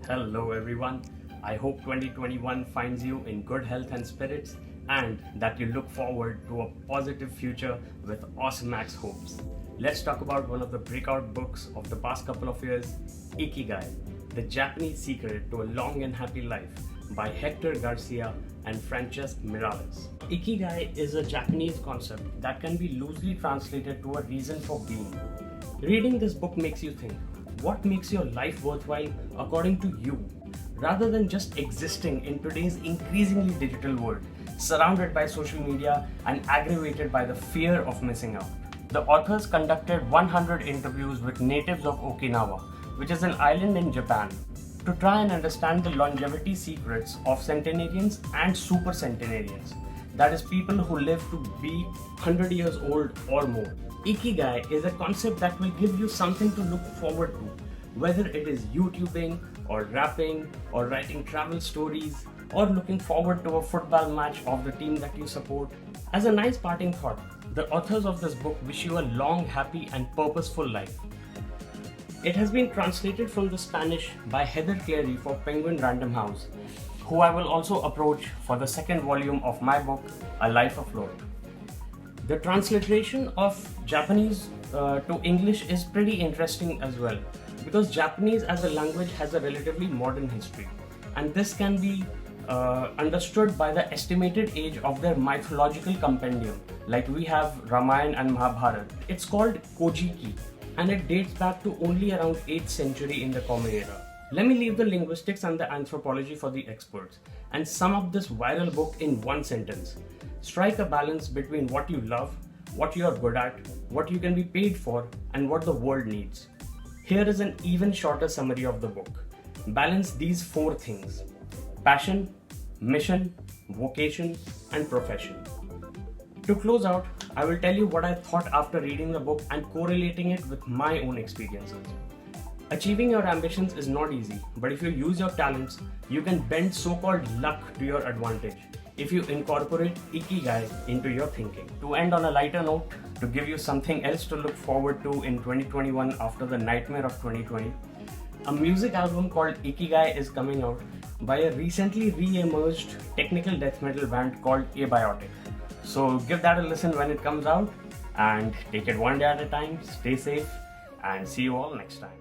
Hello everyone. I hope 2021 finds you in good health and spirits and that you look forward to a positive future with awesome max hopes. Let's talk about one of the breakout books of the past couple of years, Ikigai, The Japanese Secret to a Long and Happy Life by Hector Garcia and Francesc Miralles. Ikigai is a Japanese concept that can be loosely translated to a reason for being. Reading this book makes you think, what makes your life worthwhile according to you, rather than just existing in today's increasingly digital world, surrounded by social media and aggravated by the fear of missing out. The authors conducted 100 interviews with natives of Okinawa, which is an island in Japan, to try and understand the longevity secrets of centenarians and super centenarians, that is, people who live to be 100 years old or more. Ikigai is a concept that will give you something to look forward to, whether it is YouTubing or rapping or writing travel stories or looking forward to a football match of the team that you support. As a nice parting thought, the authors of this book wish you a long, happy and purposeful life. It has been translated from the Spanish by Heather Cleary for Penguin Random House, who I will also approach for the second volume of my book, A Life Afloat. The transliteration of Japanese to English is pretty interesting as well, because Japanese as a language has a relatively modern history, and this can be understood by the estimated age of their mythological compendium, like we have Ramayana and Mahabharata. It's called Kojiki, and it dates back to only around 8th century in the Common Era. Let me leave the linguistics and the anthropology for the experts and sum up this viral book in one sentence. Strike a balance between what you love, what you are good at, what you can be paid for, and what the world needs. Here is an even shorter summary of the book. Balance these 4 things: passion, mission, vocation, and profession. To close out, I will tell you what I thought after reading the book and correlating it with my own experiences. Achieving your ambitions is not easy, but if you use your talents, you can bend so-called luck to your advantage if you incorporate Ikigai into your thinking. To end on a lighter note, to give you something else to look forward to in 2021 after the nightmare of 2020, a music album called Ikigai is coming out by a recently re-emerged technical death metal band called Abiotic. So give that a listen when it comes out and take it one day at a time, stay safe, and see you all next time.